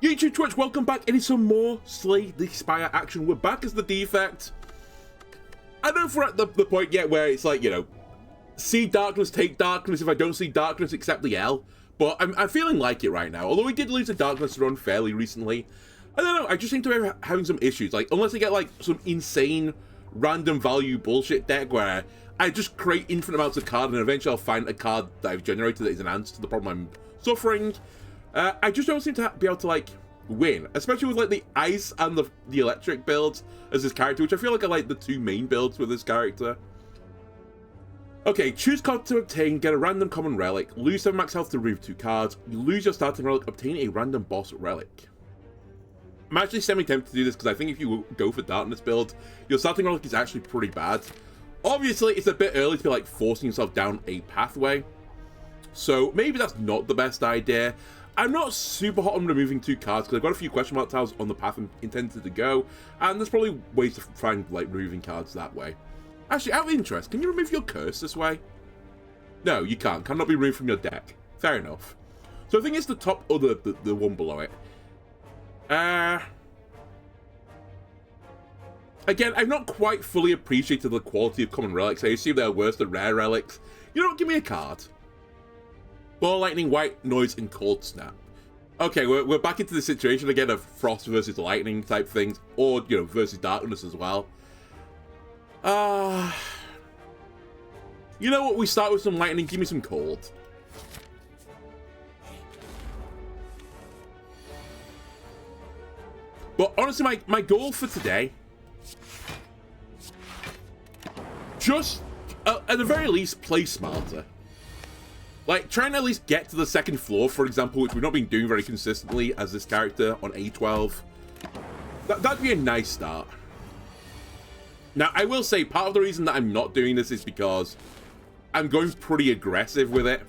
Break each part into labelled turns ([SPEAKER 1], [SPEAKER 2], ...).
[SPEAKER 1] YouTube Twitch, welcome back. It is some more Slay the Spire action. We're back as the defect. I don't know if we're at the point yet where it's like, you know, see darkness, take darkness. If I don't see darkness, accept the L. But I'm feeling like it right now. Although we did lose a darkness run fairly recently. I don't know, I just seem to be having some issues. Like, unless I get like some insane random value bullshit deck where I just create infinite amounts of cards and eventually I'll find a card that I've generated that is an answer to the problem I'm suffering. I just don't seem to be able to, like, win. Especially with, like, the ice and the electric builds as this character, which I feel like are, like, the two main builds with this character. Okay, choose card to obtain, get a random common relic, lose 7 max health to remove 2 cards, you lose your starting relic, obtain a random boss relic. I'm actually semi-tempted to do this because I think if you go for darkness build, your starting relic is actually pretty bad. Obviously, it's a bit early to be, like, forcing yourself down a pathway. So, maybe that's not the best idea. I'm not super hot on removing 2 cards because I've got a few question mark tiles on the path I'm intended to go, and there's probably ways to find, like, removing cards that way. Actually, out of interest, can you remove your curse this way? No, you can't. Cannot be removed from your deck. Fair enough. So I think it's the top or the one below it. Again, I've not quite fully appreciated the quality of common relics. I assume they're worse than rare relics. You know what? Give me a card. Ball Lightning, White Noise, and Cold Snap. Okay, we're back into the situation again of Frost versus Lightning type things, or, you know, versus Darkness as well. You know what? We start with some Lightning, give me some Cold. But honestly, my goal for today, just, at the very least, play smarter. Like, trying to at least get to the second floor, for example, which we've not been doing very consistently as this character on A12. That'd be a nice start. Now, I will say, part of the reason that I'm not doing this is because I'm going pretty aggressive with it.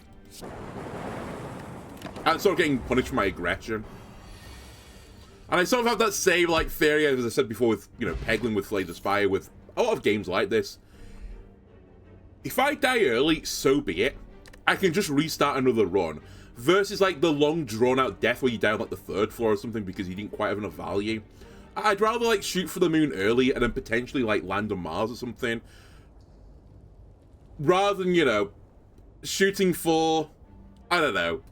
[SPEAKER 1] I'm sort of getting punished for my aggression. And I sort of have that same, like, theory, as I said before, with, you know, pegging with Slay the Spire, with a lot of games like this. If I die early, so be it. I can just restart another run, versus like the long drawn out death where you die on like the 3rd floor or something because you didn't quite have enough value. I'd rather like shoot for the moon early and then potentially like land on Mars or something, rather than, you know, shooting for, I don't know,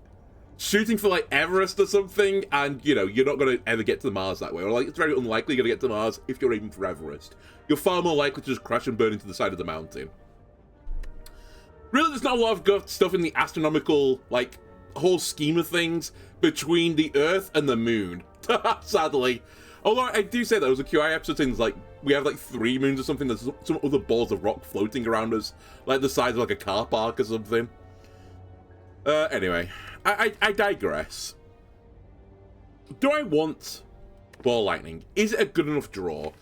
[SPEAKER 1] shooting for like Everest or something, and, you know, you're not going to ever get to Mars that way, or like it's very unlikely you're going to get to Mars if you're aiming for Everest. You're far more likely to just crash and burn into the side of the mountain. Really, there's not a lot of good stuff in the astronomical, like, whole scheme of things between the Earth and the Moon. Sadly. Although I do say that there was a QI episode things like, we have like 3 moons or something, there's some other balls of rock floating around us, like the size of like a car park or something. Anyway, I digress. Do I want Ball Lightning? Is it a good enough draw?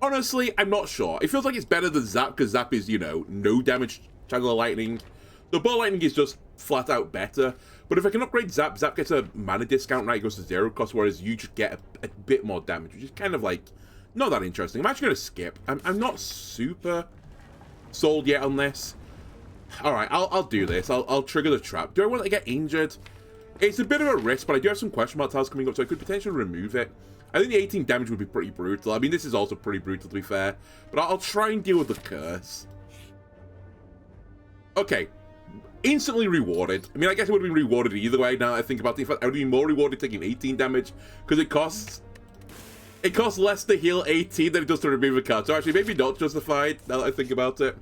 [SPEAKER 1] Honestly, I'm not sure. It feels like it's better than Zap, because Zap is, you know, no damage Channel Lightning. The Ball Lightning is just flat out better, but if I can upgrade Zap, Zap gets a mana discount, right? It goes to 0 cost, whereas you just get a bit more damage, which is kind of like not that interesting. I'm actually going to skip. I'm not super sold yet on this. Alright, I'll do this. I'll trigger the trap. Do I want to get injured? It's a bit of a risk, but I do have some question mark tiles coming up, so I could potentially remove it. I think the 18 damage would be pretty brutal. I mean, this is also pretty brutal, to be fair, but I'll try and deal with the curse. Okay, instantly rewarded. I mean, I guess it would have been rewarded either way now that I think about it. In fact, I would be more rewarded taking 18 damage, because it costs less to heal 18 than it does to remove a card. So actually, maybe not justified, now that I think about it.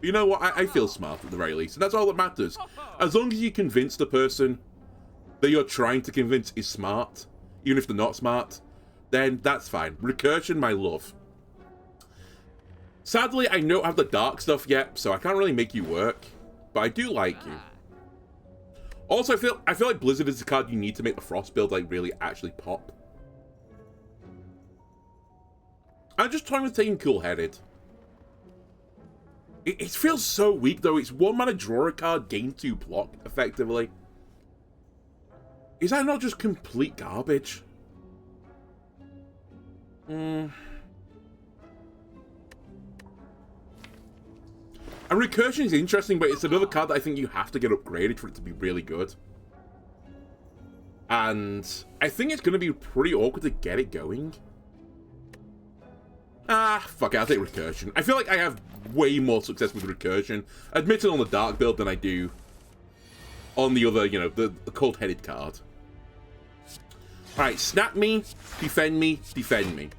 [SPEAKER 1] You know what, I feel smart at the very least, and that's all that matters. As long as you convince the person that you're trying to convince is smart, even if they're not smart, then that's fine. Recursion, my love. Sadly, I don't have the dark stuff yet, so I can't really make you work. But I do like you. Also, I feel like Blizzard is the card you need to make the Frost build like really actually pop. I'm just toying with taking Cool-Headed. It feels so weak though. It's 1 mana, draw a card, gain 2 block, effectively. Is that not just complete garbage? And Recursion is interesting, but it's another card that I think you have to get upgraded for it to be really good. And I think it's going to be pretty awkward to get it going. Ah, fuck it, I'll take Recursion. I feel like I have way more success with Recursion, admittedly on the Dark build, than I do on the other, you know, the Cold-Headed card. Alright, snap me, defend me, defend me.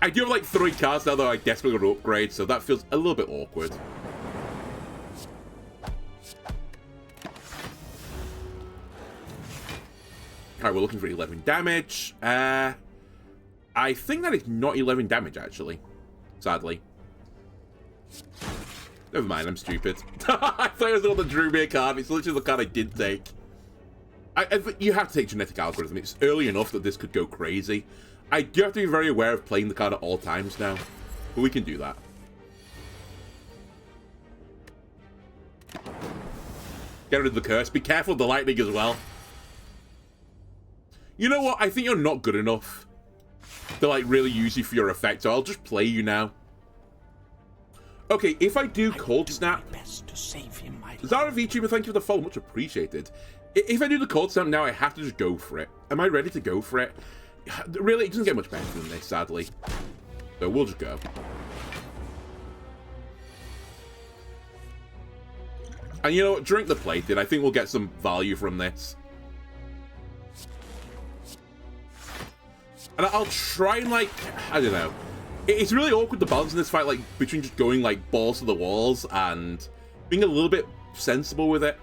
[SPEAKER 1] I do have like 3 cards now that I desperately want to upgrade, so that feels a little bit awkward. Alright, we're looking for 11 damage. I think that is not 11 damage, actually. Sadly. Never mind, I'm stupid. I thought it was the Drewmere card. It's literally the card I did take. You have to take Genetic Algorithm. It's early enough that this could go crazy. I do have to be very aware of playing the card at all times now. But we can do that. Get rid of the curse. Be careful of the lightning as well. You know what? I think you're not good enough to, like, really use you for your effect, so I'll just play you now. Okay, if I do Cold Snap... Zara VTuber, thank you for the follow. Much appreciated. If I do the Cold Snap now, I have to just go for it. Am I ready to go for it? Really, it doesn't get much better than this, sadly. So we'll just go. And you know what? Drink the plated. I think we'll get some value from this. And I'll try and, like, I don't know. It's really awkward to balance in this fight, like, between just going, like, balls to the walls and being a little bit sensible with it.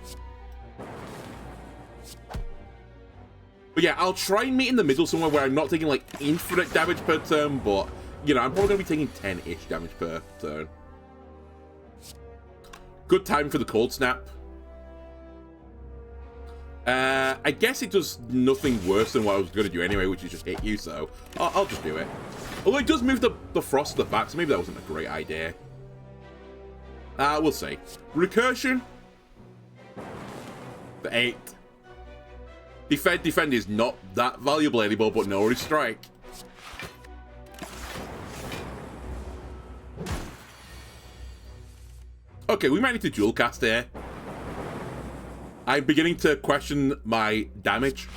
[SPEAKER 1] But yeah, I'll try and meet in the middle somewhere where I'm not taking, like, infinite damage per turn, but, you know, I'm probably going to be taking 10-ish damage per turn. Good time for the Cold Snap. I guess it does nothing worse than what I was going to do anyway, which is just hit you, so I'll just do it. Although it does move the frost to the back, so maybe that wasn't a great idea. We'll see. Recursion. For 8. Defend is not that valuable anymore, but no worries, strike. Okay, we might need to dual cast here. I'm beginning to question my damage.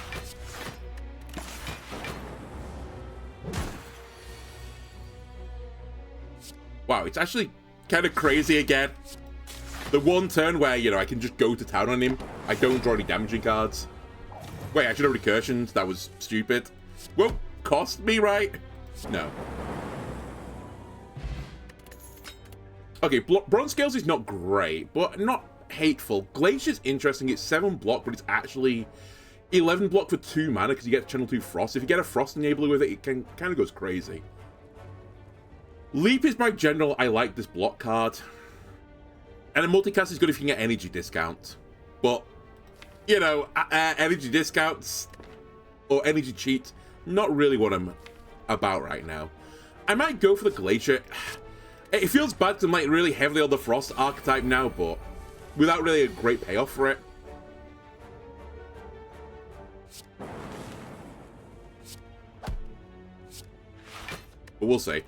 [SPEAKER 1] Wow, it's actually kind of crazy again. The one turn where, you know, I can just go to town on him. I don't draw any damaging cards. Wait, I should have recursions. That was stupid. Won't cost me, right? No. Okay, Bronze Scales is not great, but not hateful. Glacier's interesting. It's 7 block, but it's actually 11 block for 2 mana because you get Channel 2 Frost. If you get a Frost Enabler with it, it kind of goes crazy. Leap is my general. I like this block card. And a multicast is good if you can get energy discount. But, you know, energy discounts or energy cheat, not really what I'm about right now. I might go for the Glacier. It feels bad to like really heavily on the Frost archetype now, but without really a great payoff for it. But we'll see.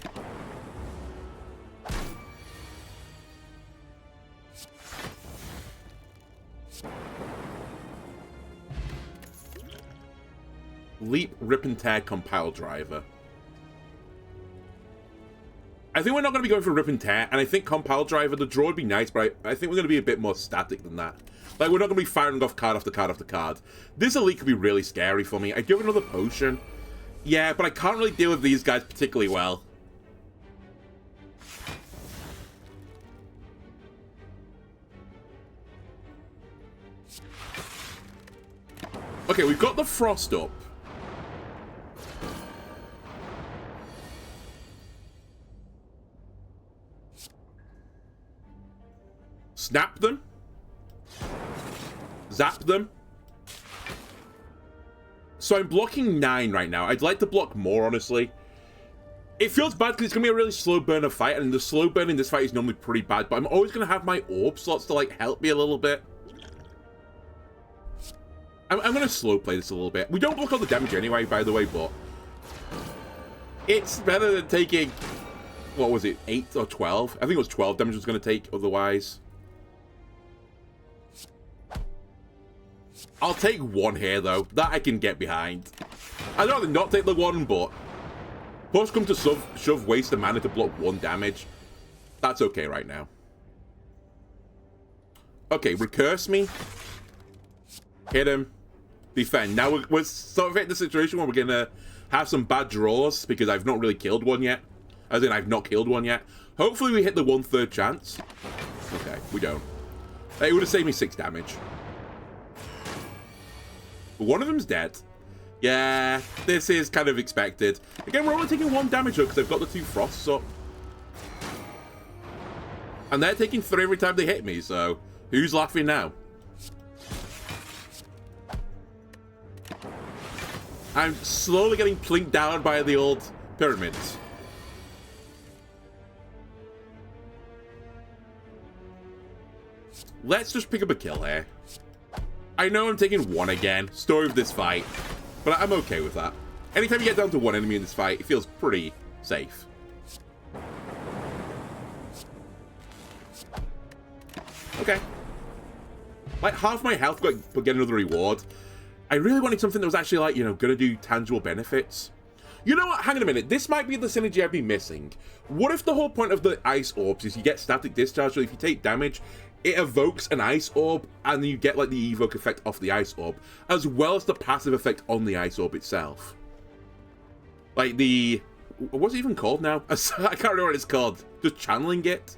[SPEAKER 1] Leap, Rip and Tear, Compile Driver. I think we're not going to be going for Rip and Tear, and I think Compile Driver, the draw would be nice, but I think we're going to be a bit more static than that. Like, we're not going to be firing off card after card after card. This Elite could be really scary for me. I do have another potion. Yeah, but I can't really deal with these guys particularly well. Okay, we've got the Frost up. Snap them. Zap them. So I'm blocking 9 right now. I'd like to block more, honestly. It feels bad because it's going to be a really slow burner fight, and the slow burn in this fight is normally pretty bad, but I'm always going to have my orb slots to, like, help me a little bit. I'm going to slow play this a little bit. We don't block all the damage anyway, by the way, but it's better than taking, what was it, 8 or 12? I think it was 12 damage I was going to take otherwise. I'll take one here, though. That I can get behind. I'd rather not take the one, but push come to shove, waste the mana to block 1 damage. That's okay right now. Okay, recurse me. Hit him. Defend. Now we're sort of in the situation where we're going to have some bad draws because I've not really killed one yet. As in, I've not killed one yet. Hopefully we hit the 1/3 chance. Okay, we don't. It would have saved me 6 damage. But one of them's dead. Yeah, this is kind of expected. Again, we're only taking 1 damage though because they've got the 2 frosts up. And they're taking 3 every time they hit me, so who's laughing now? I'm slowly getting plinked down by the old pyramids. Let's just pick up a kill here. I know I'm taking 1 again, story of this fight, but I'm okay with that. Anytime you get down to 1 enemy in this fight, it feels pretty safe. Okay. Like, half my health but get another reward. I really wanted something that was actually, like, you know, gonna do tangible benefits. You know what? Hang on a minute. This might be the synergy I've been missing. What if the whole point of the ice orbs is you get static discharge, so if you take damage, it evokes an ice orb, and then you get, like, the evoke effect off the ice orb, as well as the passive effect on the ice orb itself. Like, the... what's it even called now? I can't remember what it's called. Just channeling it?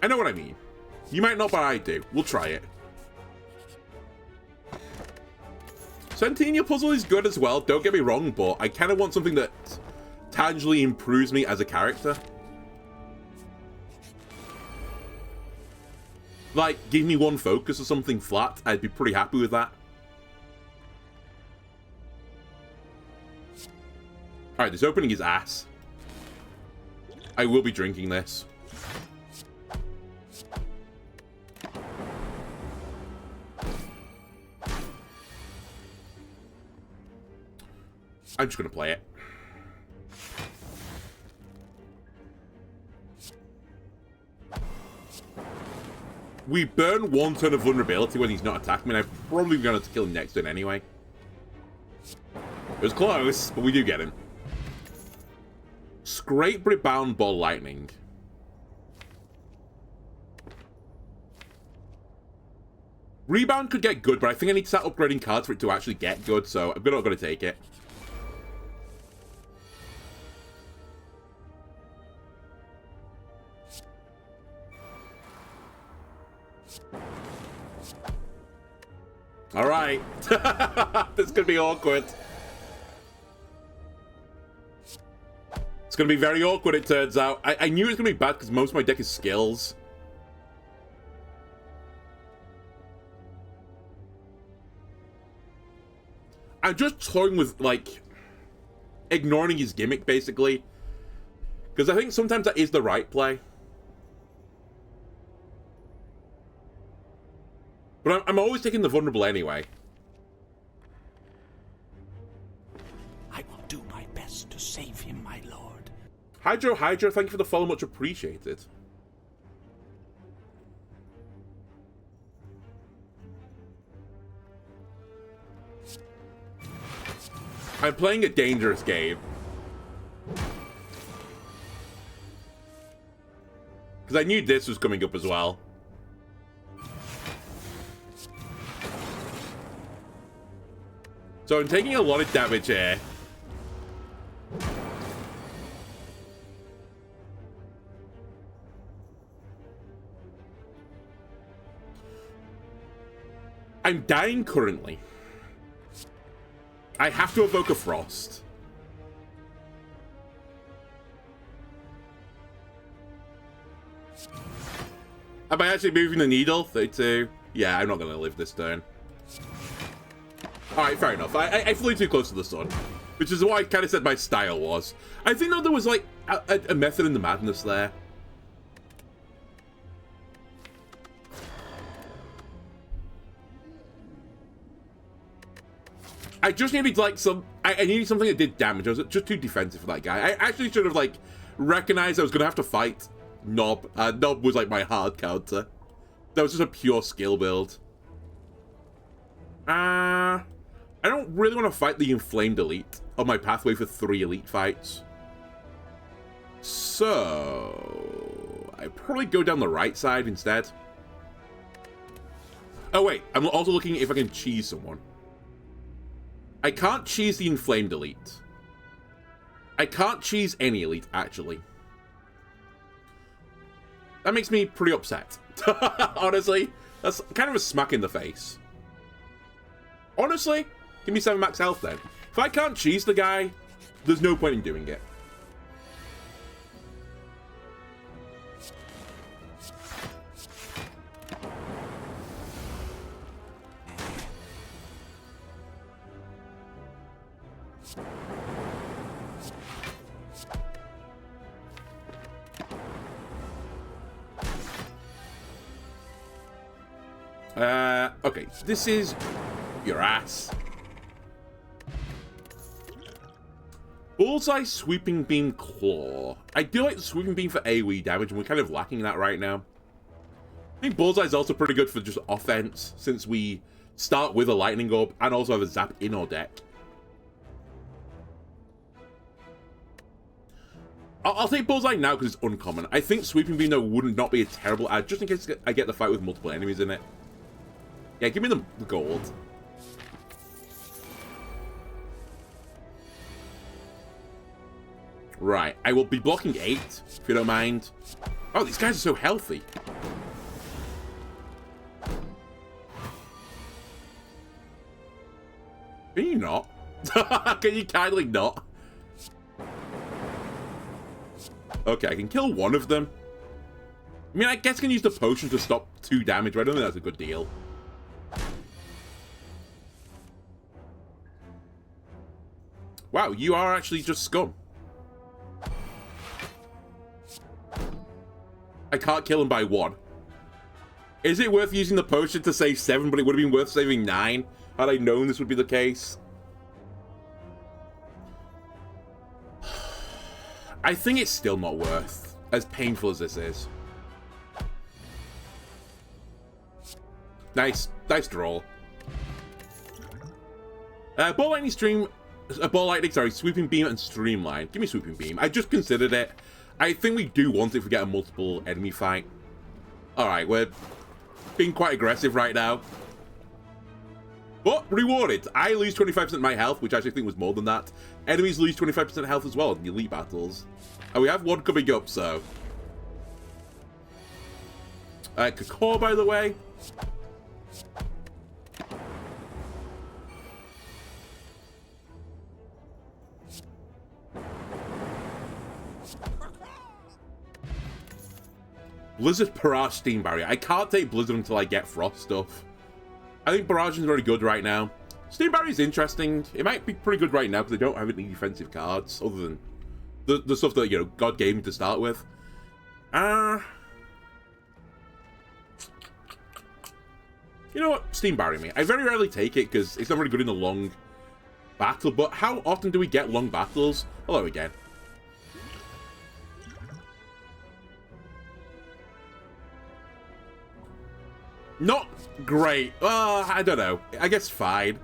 [SPEAKER 1] I know what I mean. You might not, but I do. We'll try it. Centennial Puzzle is good as well, don't get me wrong, but I kind of want something that tangibly improves me as a character. Like, give me 1 focus or something flat, I'd be pretty happy with that. Alright, this opening is ass. I will be drinking this. I'm just going to play it. We burn 1 turn of vulnerability when he's not attacking me, and I'm probably going to kill him next turn anyway. It was close, but we do get him. Scrape Rebound Ball Lightning. Rebound could get good, but I think I need to start upgrading cards for it to actually get good, so I'm not going to take it. Alright. This could be awkward. It's going to be very awkward, it turns out. I knew it was going to be bad because most of my deck is skills. I'm just toying with, like, ignoring his gimmick, basically. Because I think sometimes that is the right play. But I'm always taking the vulnerable anyway.
[SPEAKER 2] I will do my best to save him, my lord.
[SPEAKER 1] Hydro, thank you for the follow, much appreciated. I'm playing a dangerous game. Because I knew this was coming up as well. So I'm taking a lot of damage here. I'm dying currently. I have to evoke a frost. Am I actually moving the needle? 32. Yeah, I'm not going to live this turn. Alright, fair enough. I flew too close to the sun. Which is what I kind of said my style was. I think though there was like a method in the madness there. I just needed like I needed something that did damage. I was just too defensive for that guy. I actually should have like recognized I was going to have to fight Nob. Nob was like my hard counter. That was just a pure skill build. I don't really want to fight the Inflamed Elite on my pathway for 3 elite fights. So I probably go down the right side instead. Oh wait, I'm also looking if I can cheese someone. I can't cheese the Inflamed Elite. I can't cheese any elite, actually. That makes me pretty upset. Honestly, that's kind of a smack in the face. Honestly, give me 7 max health then. If I can't cheese the guy, there's no point in doing it. Okay, so this is your ass. Bullseye, Sweeping Beam, Claw. I do like the Sweeping Beam for AoE damage, and we're kind of lacking that right now. I think Bullseye is also pretty good for just offense, since we start with a Lightning Orb and also have a Zap in our deck. I'll take Bullseye now because it's uncommon. I think Sweeping Beam, though, would not be a terrible add, just in case I get the fight with multiple enemies in it. Yeah, give me the gold. Right, I will be blocking 8, if you don't mind. Oh, these guys are so healthy. Can you not? Can you kindly not? Okay, I can kill one of them. I mean, I guess I can use the potion to stop 2 damage, but I don't think that's a good deal. Wow, you are actually just scum. I can't kill him by 1. Is it worth using the potion to save 7, but it would have been worth saving 9 had I known this would be the case? I think it's still not worth, as painful as this is. Nice draw. Ball lightning, Sweeping Beam and Streamline. Give me Sweeping Beam. I just considered it. I think we do want it if we get a multiple enemy fight. Alright, we're being quite aggressive right now. But rewarded. I lose 25% of my health, which I actually think was more than that. Enemies lose 25% health as well in the elite battles. And we have one coming up, so. Kakor, by the way. Blizzard, Barrage, Steam Barrier. I can't take Blizzard until I get Frost stuff. I think Barrage is very good right now. Steam Barrier is interesting. It might be pretty good right now because they don't have any defensive cards other than the stuff that, you know, God gave me to start with. You know what? Steam Barrier me. I very rarely take it because it's not really good in a long battle, but how often do we get long battles? Hello again. Not great. I don't know. I guess fine.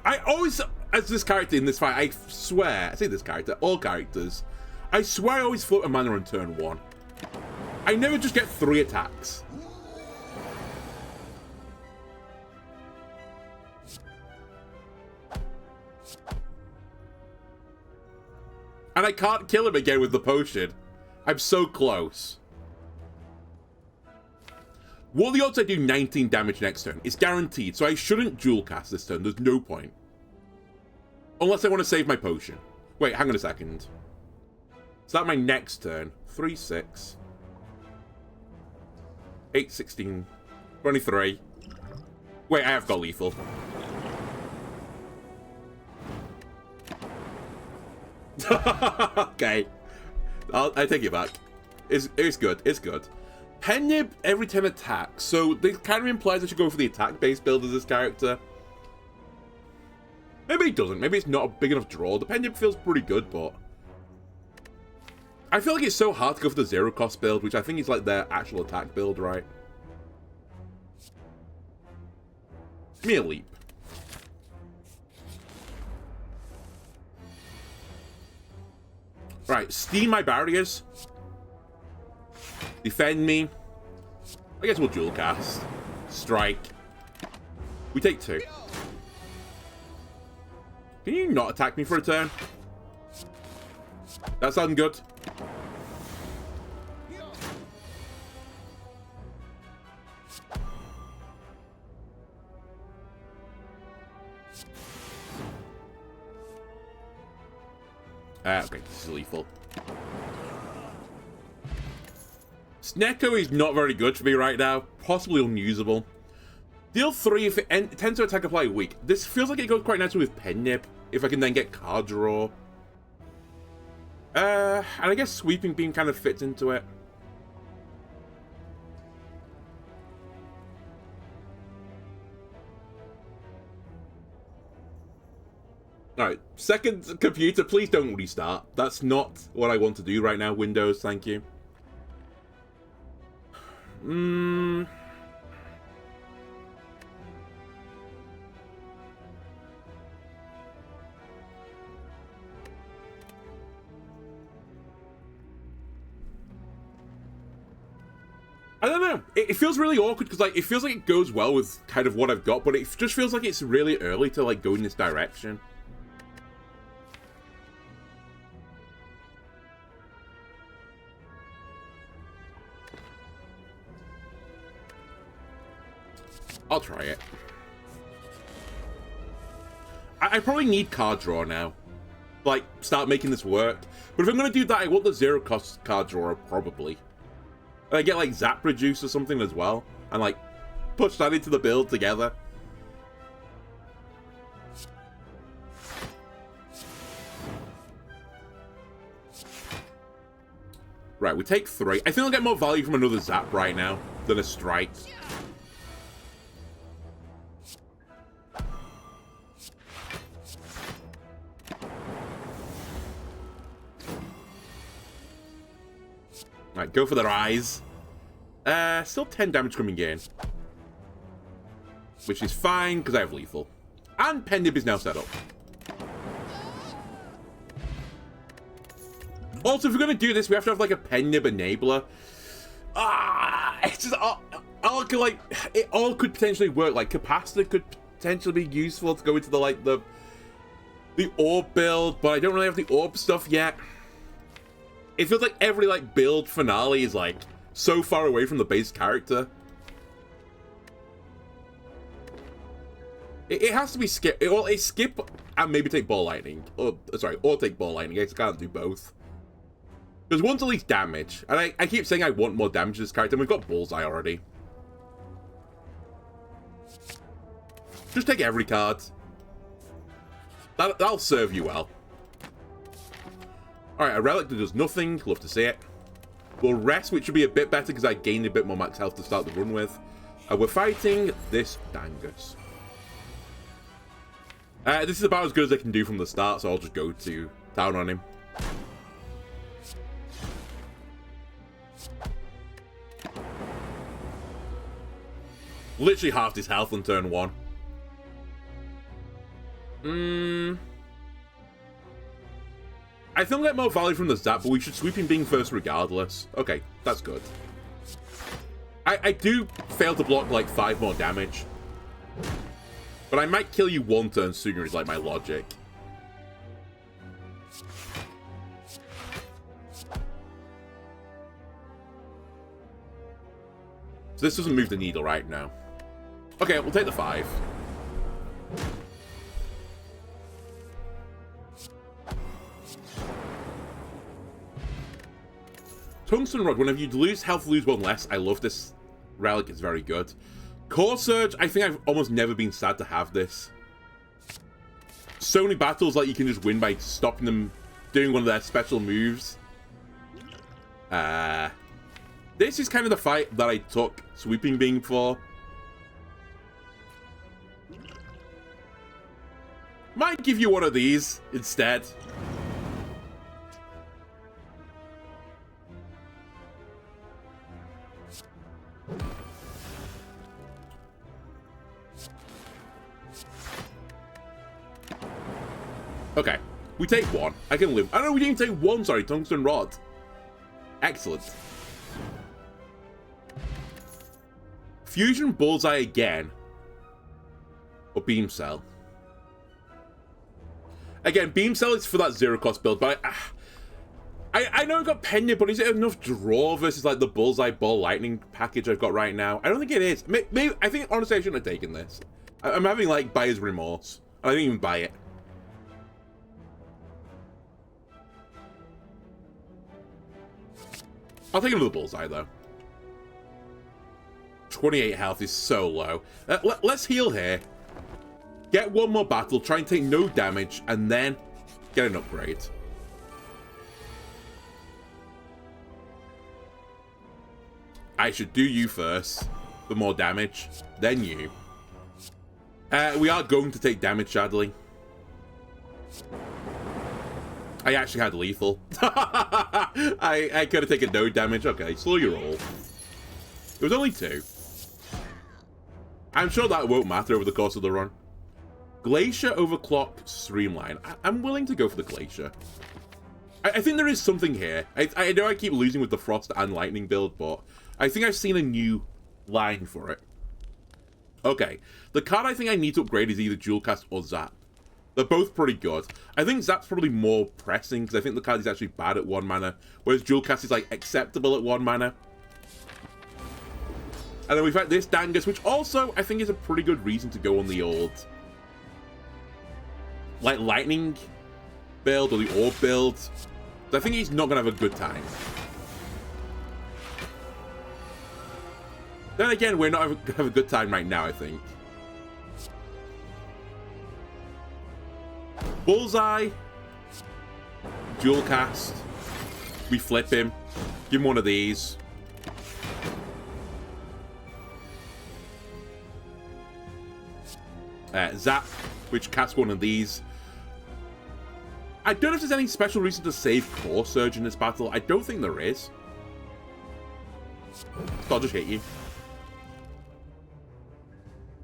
[SPEAKER 1] I always, as this character in this fight, I swear, I say this character, all characters, I swear I always float a mana on turn 1. I never just get 3 attacks. And I can't kill him again with the potion. I'm so close. What are the odds I do 19 damage next turn? It's guaranteed, so I shouldn't dual cast this turn. There's no point. Unless I want to save my potion. Wait, hang on a second. Is that my next turn? 3, 6. 8, 16. 23. Wait, I have got lethal. Okay. I take it back. It's good. It's good. Pen Nib every 10 attacks, so this kind of implies I should go for the attack-based build of this character. Maybe it doesn't. Maybe it's not a big enough draw. The Pen Nib feels pretty good, but I feel like it's so hard to go for the zero cost build, which I think is like their actual attack build, right? Give me a leap. Right, steam my barriers. Defend me. I guess we'll dual cast. Strike. We take 2. Can you not attack me for a turn? That sounds good. Okay, this is lethal. Snecko is not very good for me right now. Possibly unusable. Deal 3 if it tends to attack apply weak. This feels like it goes quite nicely with Pen Nib, if I can then get card draw. And I guess Sweeping Beam kind of fits into it. Alright, second computer, please don't restart. That's not what I want to do right now. Windows, thank you. I don't know. It feels really awkward because like it feels like it goes well with kind of what I've got, but it just feels like it's really early to like go in this direction. I'll try it. I probably need card draw now. Like, start making this work. But if I'm going to do that, I want the zero cost card drawer, probably. And I get, like, Zap Reduce or something as well. And, like, push that into the build together. Right, we take 3. I think I'll get more value from another Zap right now than a Strike. Right, go for their eyes. Still 10 damage coming in. Which is fine, because I have lethal. And Pen Nib is now set up. Also, if we're going to do this, we have to have, like, a Pen Nib enabler. It's just... it all could potentially work. Like, Capacitor could potentially be useful to go into the, like, the Orb build, but I don't really have the Orb stuff yet. It feels like every, like, build finale is, like, so far away from the base character. It has to be skip. Well, it's skip and maybe take Ball Lightning. Or, sorry, or take Ball Lightning. I can't do both. Because one's at least damage. And I keep saying I want more damage to this character, and we've got Bullseye already. Just take every card. That'll serve you well. Alright, a relic that does nothing. Love to see it. We'll rest, which should be a bit better because I gained a bit more max health to start the run with. We're fighting this Dangus. This is about as good as I can do from the start, so I'll just go to town on him. Literally halved his health on turn 1. I think I'll get more value from the Zap, but we should Sweeping Beam first regardless. Okay, that's good. I do fail to block like 5 more damage. But I might kill you 1 turn sooner is like my logic. So this doesn't move the needle right now. Okay, we'll take the 5. Tungsten Rod, whenever you lose health, lose 1 less. I love this relic, it's very good. Core Surge, I think I've almost never been sad to have this. So many battles like you can just win by stopping them doing one of their special moves. This is kind of the fight that I took Sweeping Beam for. Might give you one of these instead. Okay, we take one. I can live. I know we didn't take one, sorry, tungsten rod. Excellent. Fusion bullseye again. Or beam cell. Again, beam cell is for that zero cost build, but I know I got Penya, but is it enough draw versus like the bullseye ball lightning package I've got right now? I don't think it is. Maybe I think honestly I shouldn't have taken this. I'm having like buyer's remorse. I didn't even buy it. I'll take another bullseye though. 28 health is so low. Let's heal here. Get one more battle, try and take no damage, and then get an upgrade. I should do you first for more damage, then you. We are going to take damage, sadly. I actually had lethal. I could have taken no damage. Okay, slow your roll. It was only 2. I'm sure that won't matter over the course of the run. Glacier overclock streamline. I'm willing to go for the Glacier. I think there is something here. I know I keep losing with the Frost and Lightning build, but I think I've seen a new line for it. Okay, the card I think I need to upgrade is either Dual Cast or Zap. They're both pretty good. I think Zap's probably more pressing, because I think the card is actually bad at 1 mana, whereas Dual Cast is like acceptable at 1 mana. And then we've had this Dangus, which also I think is a pretty good reason to go on the old like lightning build or the orb build. I think he's not gonna have a good time. Then again, we're not gonna have a good time right now, I think. Bullseye, dual cast. We flip him. Give him one of these. Zap, which casts one of these. I don't know if there's any special reason to save Core Surge in this battle. I don't think there is. So I'll just hit you.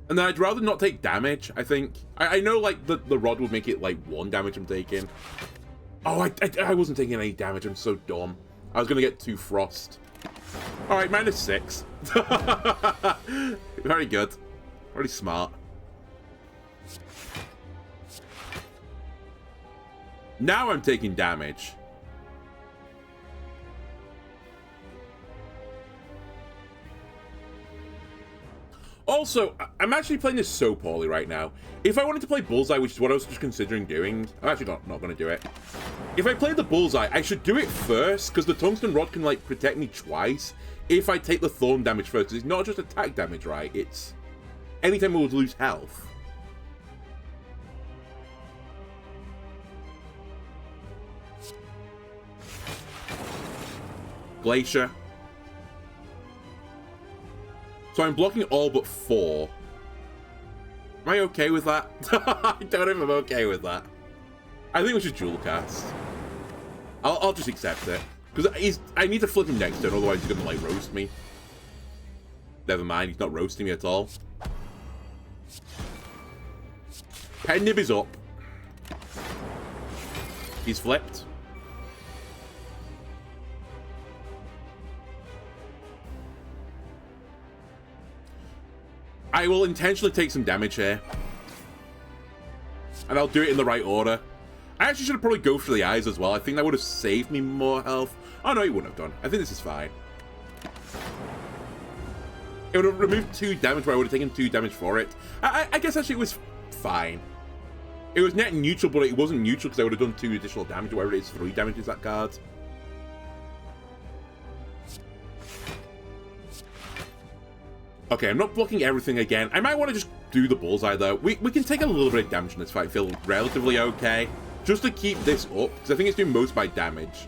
[SPEAKER 1] And then I'd rather not take damage, I think. I know, like, the rod would make it, like, 1 damage I'm taking. Oh, I wasn't taking any damage. I'm so dumb. I was going to get 2 frost. Alright, -6. Very good. Very smart. Now I'm taking damage. Also, I'm actually playing this so poorly right now. If I wanted to play Bullseye, which is what I was just considering doing, I'm actually not going to do it. If I play the Bullseye, I should do it first, because the Tungsten Rod can, like, protect me twice if I take the Thorn damage first, because it's not just attack damage, right? It's anytime we would lose health. Glacier. So I'm blocking all but 4. Am I okay with that? I don't know if I'm okay with that. I think we should dual cast. I'll just accept it. Because I need to flip him next turn, otherwise he's going to, like, roast me. Never mind, he's not roasting me at all. Pen Nib is up. He's flipped. I will intentionally take some damage here. And I'll do it in the right order. I actually should probably go for the eyes as well. I think that would have saved me more health. Oh, no, it wouldn't have done. I think this is fine. It would have removed 2 damage where I would have taken 2 damage for it. I guess actually it was fine. It was net neutral, but it wasn't neutral because I would have done 2 additional damage, whatever it is, 3 damage is that card. Okay, I'm not blocking everything again. I might want to just do the Bullseye, though. We can take a little bit of damage in this fight, feel relatively okay. Just to keep this up, because I think it's doing most by damage.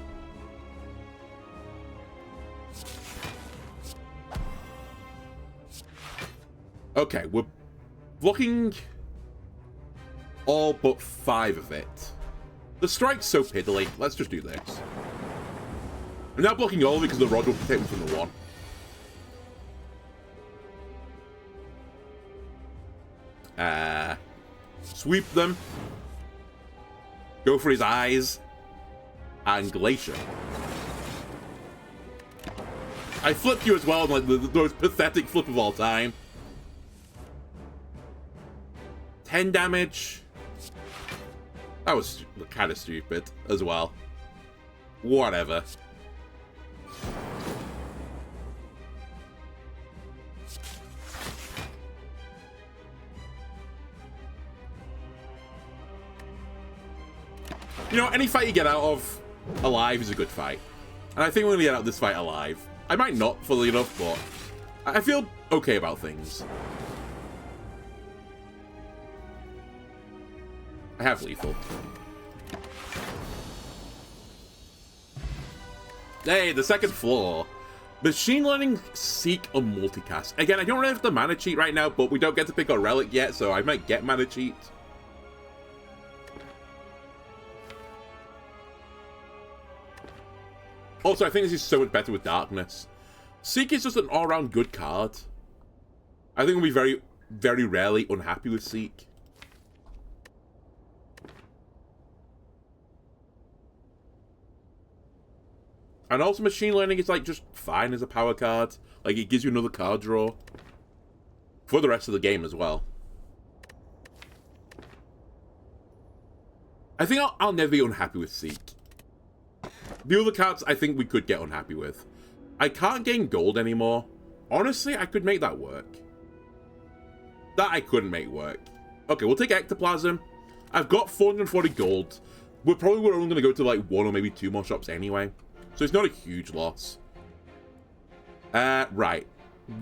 [SPEAKER 1] Okay, we're blocking all but 5 of it. The strike's so piddly. Let's just do this. I'm not blocking all of it because the rod will protect me from the 1. Sweep them. Go for his eyes. And Glacier. I flipped you as well, like the most pathetic flip of all time. 10 damage. That was kind of stupid as well. Whatever. You know, any fight you get out of alive is a good fight. And I think we're going to get out of this fight alive. I might not, funnily enough, but I feel okay about things. I have lethal. Hey, the second floor. Machine Learning, Seek, or Multicast. Again, I don't really have the mana cheat right now, but we don't get to pick our relic yet, so I might get mana cheat. Also, I think this is so much better with Darkness. Seek is just an all-around good card. I think we'll be very, very rarely unhappy with Seek. And also, Machine Learning is, like, just fine as a power card. Like, it gives you another card draw. For the rest of the game as well. I think I'll never be unhappy with Seek. The other cards, I think we could get unhappy with. I can't gain gold anymore. Honestly, I could make that work. That I couldn't make work. Okay, we'll take Ectoplasm. I've got 440 gold. We're probably only going to go to like 1 or maybe 2 more shops anyway. So it's not a huge loss. Right.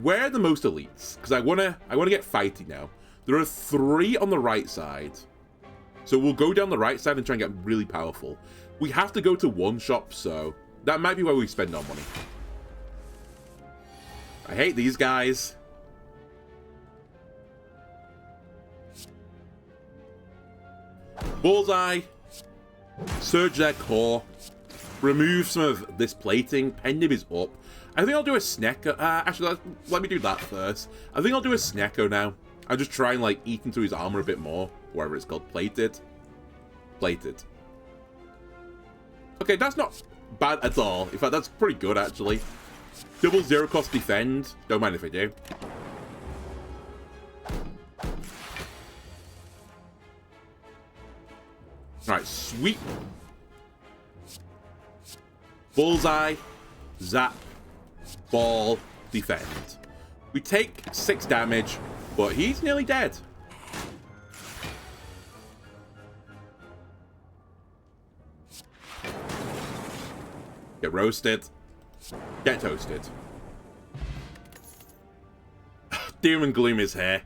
[SPEAKER 1] Where are the most elites? Because I wanna get fighty now. There are 3 on the right side. So we'll go down the right side and try and get really powerful. We have to go to 1 shop, so that might be where we spend our money. I hate these guys. Bullseye. Surge their core. Remove some of this plating. Pendim is up. I think I'll do a Snecko. Actually, let me do that first. I think I'll do a Snecko now. I'll just try and, like, eat into his armor a bit more. Whatever it's called. Plated. Plated. Okay, that's not bad at all. In fact, that's pretty good, actually. Double 0 cost defend. Don't mind if I do. Alright, sweep. Bullseye. Zap. Ball. Defend. We take 6 damage, but he's nearly dead. Get roasted. Get toasted. Doom and Gloom is here.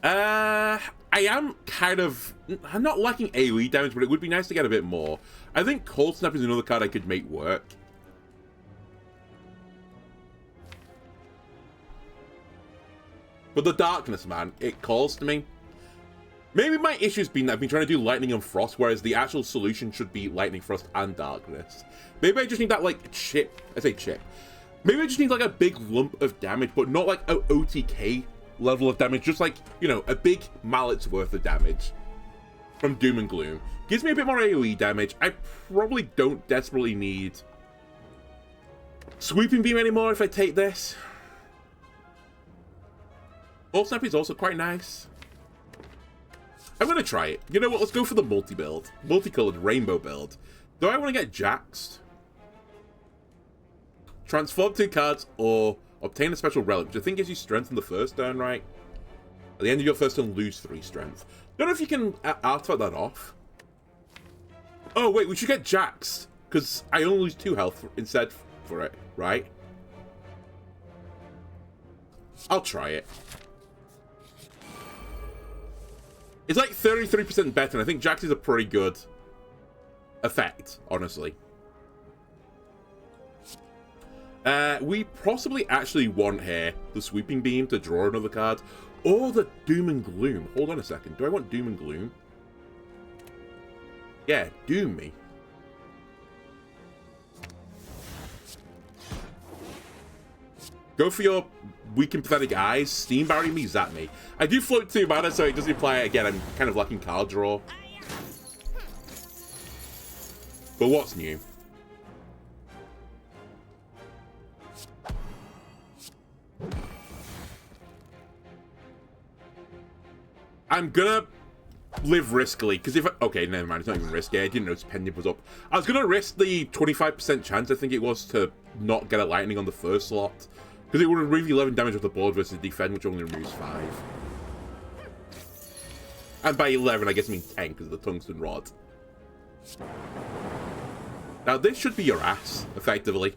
[SPEAKER 1] I am kind of... I'm not lacking AoE damage, but it would be nice to get a bit more. I think Cold Snap is another card I could make work. But the Darkness, man, it calls to me. Maybe my issue's been that I've been trying to do Lightning and Frost, whereas the actual solution should be Lightning, Frost, and Darkness. Maybe I just need that, like, chip. I say chip. Maybe I just need, like, a big lump of damage, but not, like, a OTK level of damage. Just, like, you know, a big mallet's worth of damage from Doom and Gloom. Gives me a bit more AoE damage. I probably don't desperately need Sweeping Beam anymore if I take this. Cold Snap is also quite nice. I'm going to try it. You know what? Let's go for the multi-build. Multicolored rainbow build. Do I want to get Jaxed? Transform 2 cards or obtain a special relic, which I think gives you strength in the first turn, right? At the end of your first turn, lose 3 strength. Don't know if you can artifact that off. Oh, wait, we should get Jaxed, because I only lose 2 health instead for it, right? I'll try it. It's like 33% better, and I think Jax is a pretty good effect, honestly. We possibly actually want here the Sweeping Beam to draw another card, or the Doom and Gloom. Hold on a second. Do I want Doom and Gloom? Yeah, Doom me. Go for your weak and pathetic eyes. Steam Barrier me, zap me. I do float 2 mana, so it does imply, again, I'm kind of lacking card draw. But what's new? I'm gonna live riskily, because if okay, never mind, it's not even risky. I didn't notice pending was up. I was gonna risk the 25% chance, I think it was, to not get a lightning on the first slot, because it would remove 11 damage off the board versus defend, which only removes 5. And by 11, I guess I mean 10, because of the tungsten rod. Now, this should be your ass, effectively.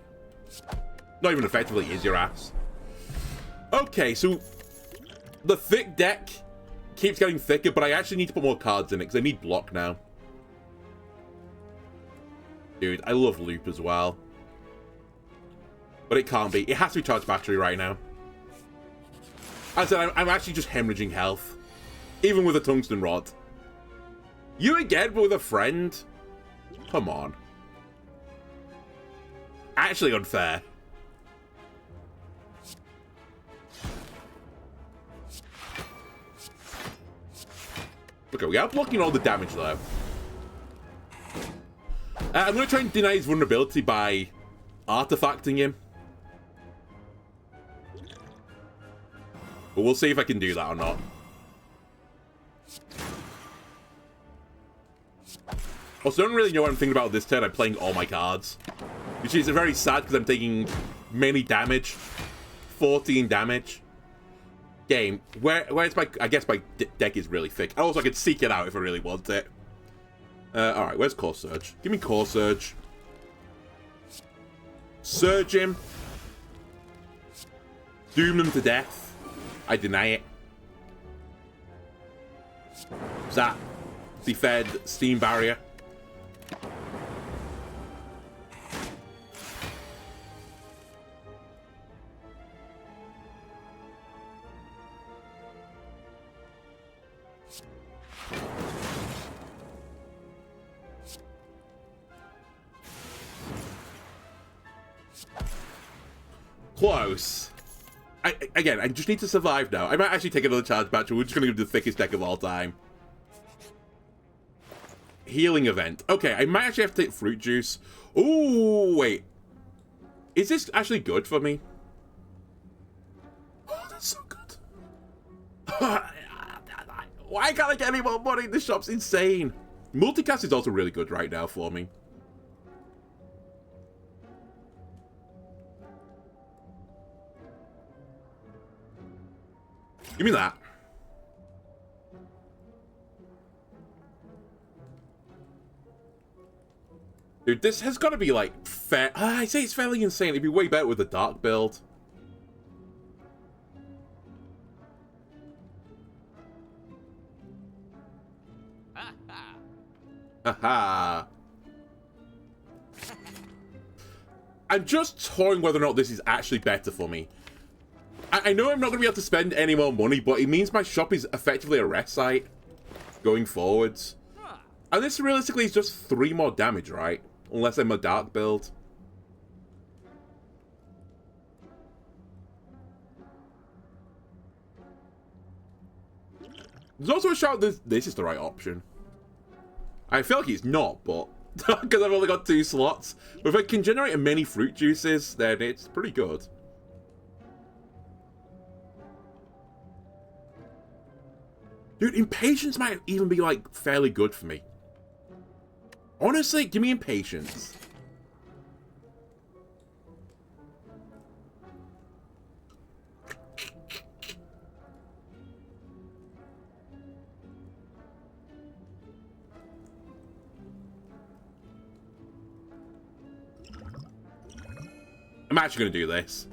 [SPEAKER 1] Not even effectively, is your ass. Okay, so the thick deck keeps getting thicker, but I actually need to put more cards in it, because I need block now. Dude, I love loop as well. But it can't be. It has to be charged battery right now. As I said, I'm actually just hemorrhaging health. Even with a tungsten rod. You again, but with a friend? Come on. Actually unfair. Okay, we are blocking all the damage though. I'm going to try and deny his vulnerability by artifacting him. But we'll see if I can do that or not. Also, I don't really know what I'm thinking about this turn. I'm playing all my cards. Which is very sad because I'm taking many damage. 14 damage. Game. Where's my... I guess my deck is really thick. Also, I could seek it out if I really want it. Alright, where's Core Surge? Give me Core Surge. Surge him. Doom them to death. I deny it. Zap. Defed. Steam Barrier. Close. Again, I just need to survive now. I might actually take another charge battery. We're just going to do the thickest deck of all time. Healing event. Okay, I might actually have to take fruit juice. Ooh, wait. Is this actually good for me? Oh, that's so good. Why can't I get any more money? This shop's insane. Multicast is also really good right now for me. Give me that. Dude, this has got to be, like, fair. I say it's fairly insane. It'd be way better with a dark build. Haha. I'm just toying whether or not this is actually better for me. I know I'm not going to be able to spend any more money, but it means my shop is effectively a rest site going forwards. And this realistically is just 3 more damage, right? Unless I'm a dark build. There's also a shout that this is the right option. I feel like it's not, but... because I've only got 2 slots. But if I can generate many fruit juices, then it's pretty good. Dude, impatience might even be, like, fairly good for me. Honestly, give me impatience. I'm actually going to do this.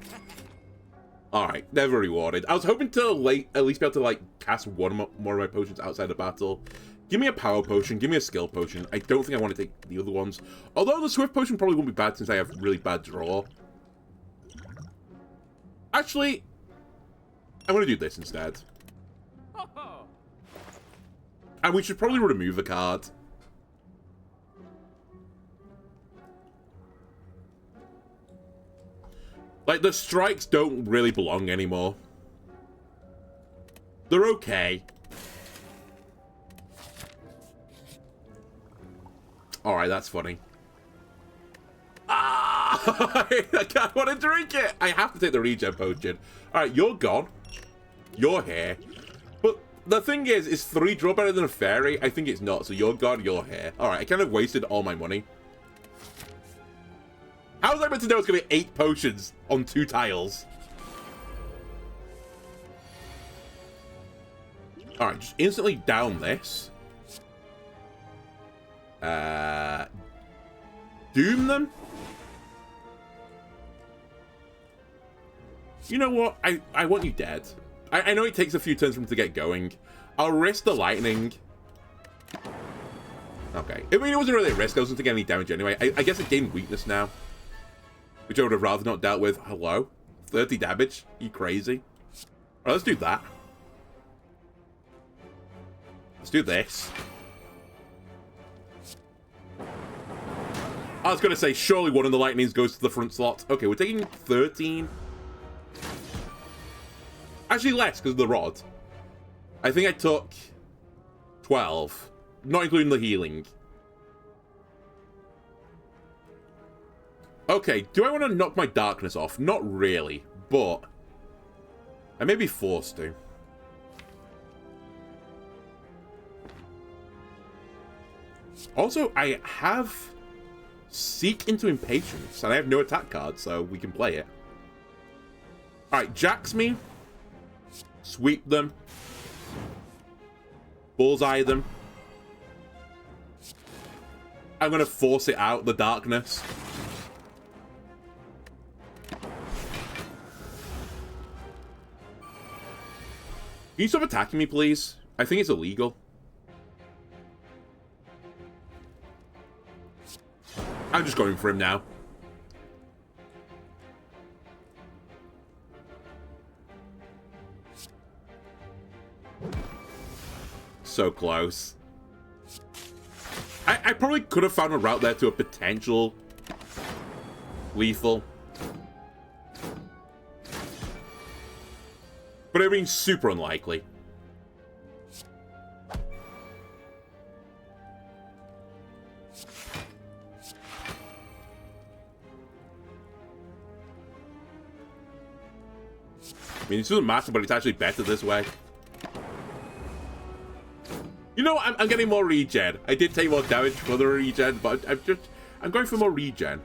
[SPEAKER 1] Alright, never rewarded. I was hoping to at least be able to, like, cast more of my potions outside of battle. Give me a power potion, give me a skill potion. I don't think I want to take the other ones. Although the swift potion probably won't be bad since I have really bad draw. Actually, I'm going to do this instead. And we should probably remove a card. Like, the strikes don't really belong anymore. They're okay. Alright, that's funny. I want to drink it. I have to take the regen potion. All right, you're gone. You're here. But the thing is 3 draw better than a fairy? I think it's not. So you're gone, you're here. All right, I kind of wasted all my money. How was I meant to know it's going to be 8 potions on 2 tiles? All right, just instantly down this. Doom them? You know what? I want you dead. I know it takes a few turns for him to get going. I'll risk the lightning. Okay. I mean, it wasn't really a risk. I wasn't taking any damage anyway. I guess it gained weakness now. Which I would have rather not dealt with. Hello? 30 damage? You crazy? Alright, let's do that. Let's do this. I was going to say, surely one of the lightnings goes to the front slot. Okay, we're taking 13. Actually, less, because of the rod. I think I took 12. Not including the healing. Okay, do I want to knock my darkness off? Not really, but I may be forced to. Also, I have Seek into Impatience, and I have no attack card, so we can play it. Alright, jacks me. Sweep them. Bullseye them. I'm going to force it out, the darkness. Can you stop attacking me, please? I think it's illegal. I'm just going for him now. So close. I probably could have found a route there to a potential lethal. But it means super unlikely. I mean, it doesn't matter, but it's actually better this way. You know, I'm getting more regen. I did take more damage for the regen, but I'm going for more regen.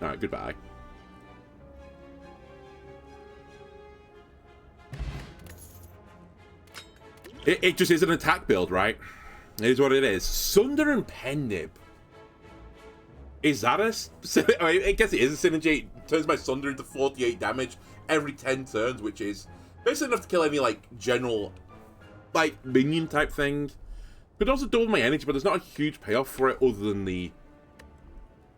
[SPEAKER 1] Alright, goodbye. It just is an attack build, right? It is what it is. Sunder and Pendip. Is that a... I mean, I guess it is a synergy. It turns my Sunder into 48 damage every 10 turns, which is basically enough to kill any, like, general, like, minion type thing. But also double my energy, but there's not a huge payoff for it other than the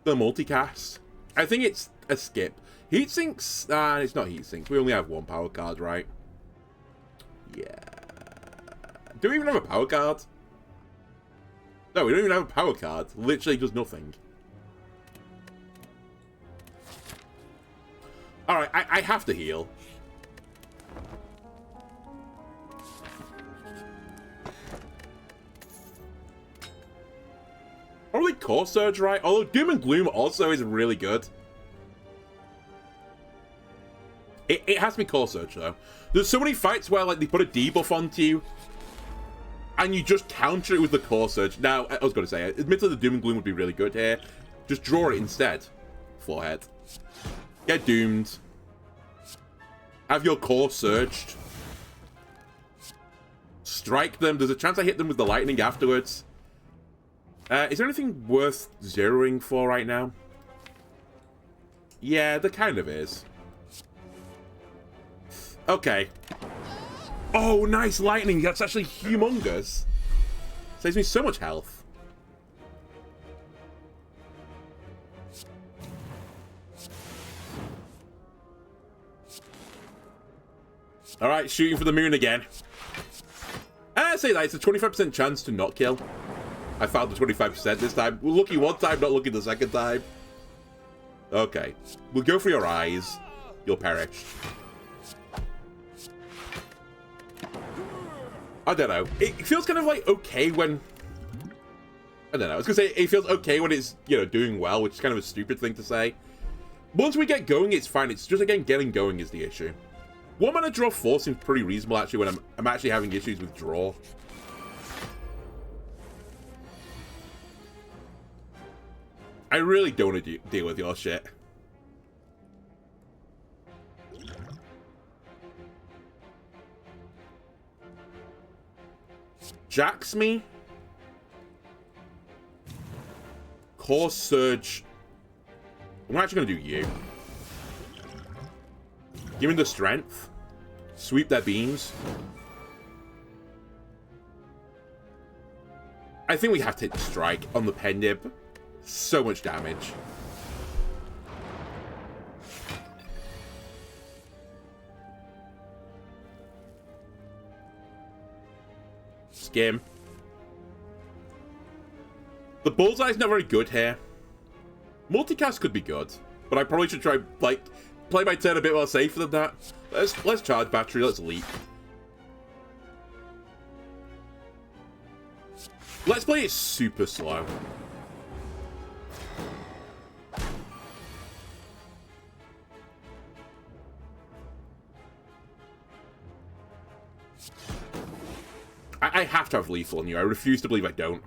[SPEAKER 1] multicast. I think it's a skip. Heat sinks? It's not heat sinks. We only have 1 power card, right? Yeah. Do we even have a power card? No, we don't even have a power card. Literally does nothing. Alright, I have to heal. Probably Core Surge, right? Although Doom and Gloom also is really good. It has to be Core Surge, though. There's so many fights where, like, they put a debuff onto you, and you just counter it with the Core Surge. Now, I was going to say, admittedly the Doom and Gloom would be really good here. Just draw it instead. Forehead. Get doomed. Have your Core Surged. Strike them. There's a chance I hit them with the lightning afterwards. Is there anything worth zeroing for right now? Yeah, there kind of is. Okay. Oh, nice lightning. That's actually humongous. Saves me so much health. Alright, shooting for the moon again. I say that, it's a 25% chance to not kill. I found the 25% this time. We're lucky one time, not lucky the second time. Okay. We'll go for your eyes. You'll perish. I don't know. It feels kind of like okay when I don't know. I was gonna say it feels okay when it's, you know, doing well, which is kind of a stupid thing to say. Once we get going, it's fine. It's just, again, getting going is the issue. 1 mana draw 4 seems pretty reasonable, actually, when I'm actually having issues with draw. I really don't want to deal with your shit. Jacks me. Core Surge. I'm actually going to do you. Give me the strength. Sweep their beams. I think we have to hit the strike on the pen nib. So much damage. Skim. The bullseye's not very good here. Multicast could be good, but I probably should try, like, play my turn a bit more safer than that. Let's charge battery, let's leap. Let's play it super slow. I have to have lethal on you. I refuse to believe I don't.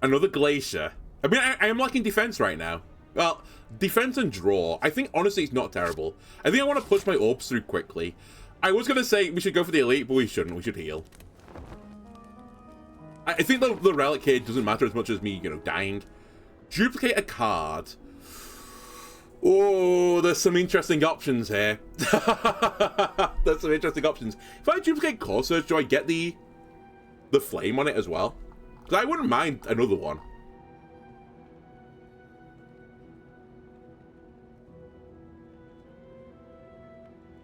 [SPEAKER 1] Another Glacier. I mean, I am liking defense right now. Well, defense and draw. I think, honestly, it's not terrible. I think I want to push my orbs through quickly. I was going to say we should go for the elite, but we shouldn't. We should heal. I think the relic here doesn't matter as much as me, you know, dying. Duplicate a card. Oh, there's some interesting options here. There's some interesting options. If I duplicate Core Surge, do I get the flame on it as well? Because I wouldn't mind another one.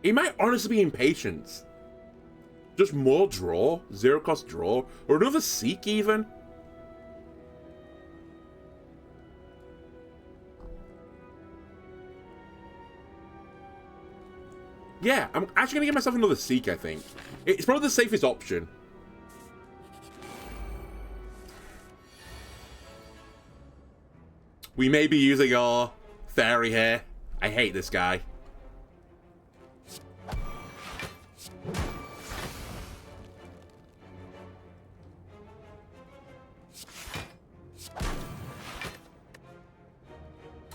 [SPEAKER 1] He might honestly be impatient. Just more draw, 0-cost draw, or another Seek even. Yeah, I'm actually gonna get myself another Seek, I think. It's probably the safest option. We may be using our fairy here. I hate this guy.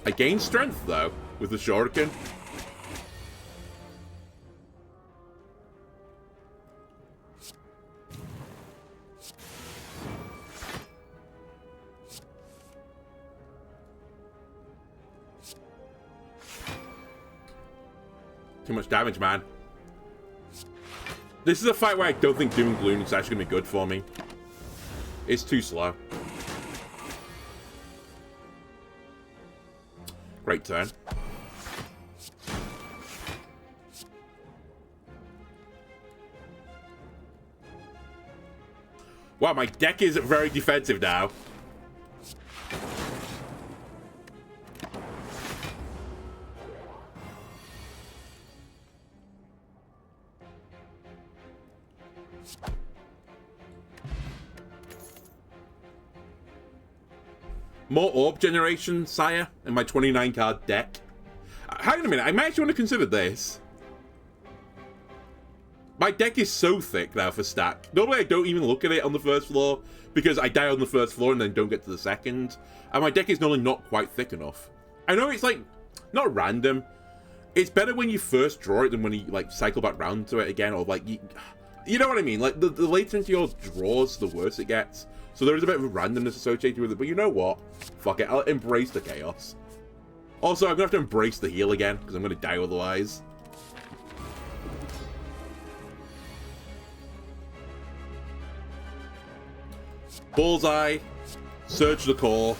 [SPEAKER 1] I gain strength, though, with the shuriken. Too much damage, man. This is a fight where I don't think Doom and Gloom is actually going to be good for me. It's too slow. Great turn. Wow, my deck is very defensive now. More orb generation, sire, in my 29-card deck. Hang on a minute, I might actually want to consider this. My deck is so thick now for stack. Normally I don't even look at it on the first floor, because I die on the first floor and then don't get to the second. And my deck is normally not quite thick enough. I know it's like, not random. It's better when you first draw it than when you like cycle back round to it again, or like, you know what I mean? Like, the later into your draws, the worse it gets. So there is a bit of randomness associated with it, but you know what? Fuck it, I'll embrace the chaos. Also, I'm gonna have to embrace the heal again, because I'm gonna die otherwise. Bullseye, Search the Core.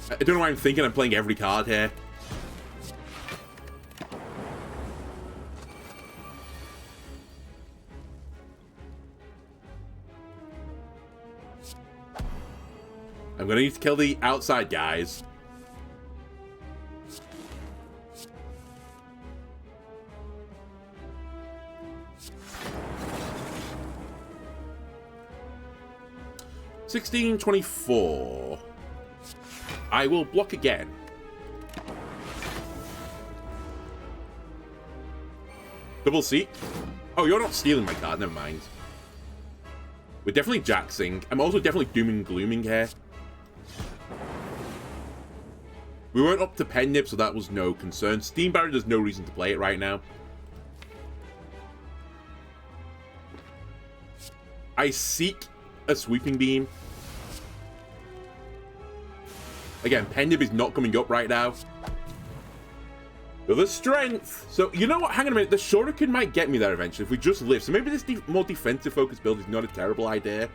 [SPEAKER 1] I don't know why I'm thinking I'm playing every card here. I'm gonna need to kill the outside guys. 16, 24. I will block again. Double seek. Oh, you're not stealing my card. Never mind. We're definitely jaxing. I'm also definitely doom and glooming here. We weren't up to pen nib, so that was no concern. Steam Barrier, there's no reason to play it right now. I seek a sweeping beam. Again, pen nib is not coming up right now. The strength. So, you know what? Hang on a minute. The Shuriken might get me there eventually if we just live. So maybe this more defensive focused build is not a terrible idea.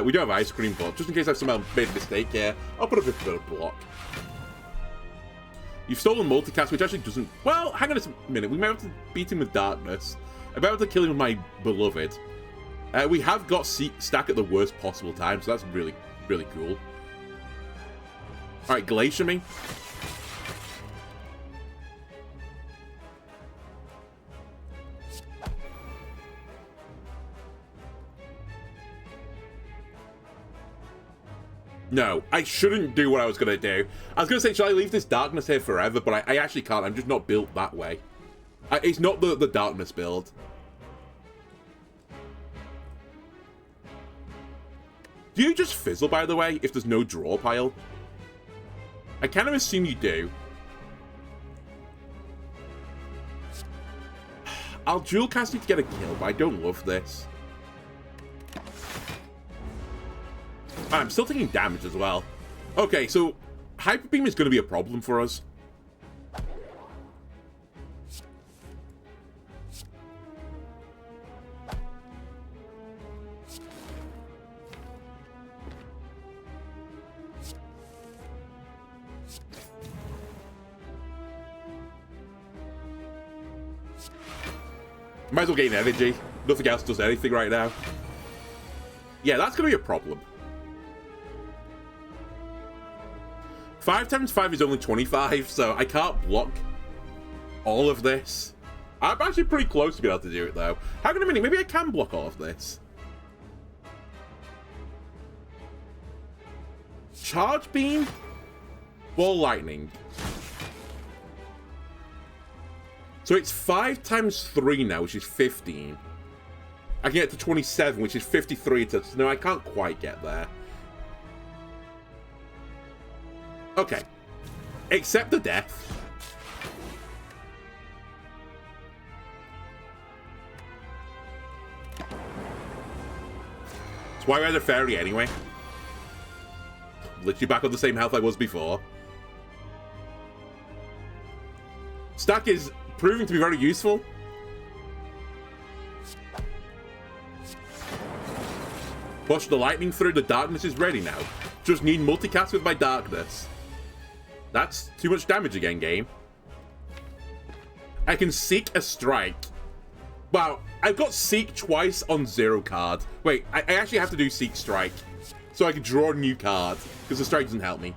[SPEAKER 1] We do have ice cream, but just in case I've somehow made a mistake here, I'll put a bit of block. You've stolen multicast, which actually doesn't... Well, hang on a minute. We might have to beat him with darkness. I might have to kill him with my beloved. We have got stack at the worst possible time, so that's really, really cool. Alright, Glacier me. No, I shouldn't do what I was going to do. I was going to say, should I leave this darkness here forever? But I actually can't. I'm just not built that way. It's not the darkness build. Do you just fizzle, by the way, if there's no draw pile? I kind of assume you do. I'll dual cast you to get a kill, but I don't love this. I'm still taking damage as well. Okay, so Hyper Beam is going to be a problem for us. Might as well gain energy. Nothing else does anything right now. Yeah, that's going to be a problem. 5 times 5 is only 25, so I can't block all of this. I'm actually pretty close to being able to do it, though. Hang on a minute, maybe I can block all of this. Charge Beam? Ball Lightning. So it's 5 times 3 now, which is 15. I can get to 27, which is 53 to... No, I can't quite get there. Okay. Accept the death. That's why I had a fairy anyway. Literally back on the same health I was before. Stack is proving to be very useful. Push the lightning through. The darkness is ready now. Just need multicast with my darkness. That's too much damage again, game. I can seek a strike. Wow, I've got seek twice on 0 card. Wait, I actually have to do seek strike. So I can draw a new card. Because the strike doesn't help me.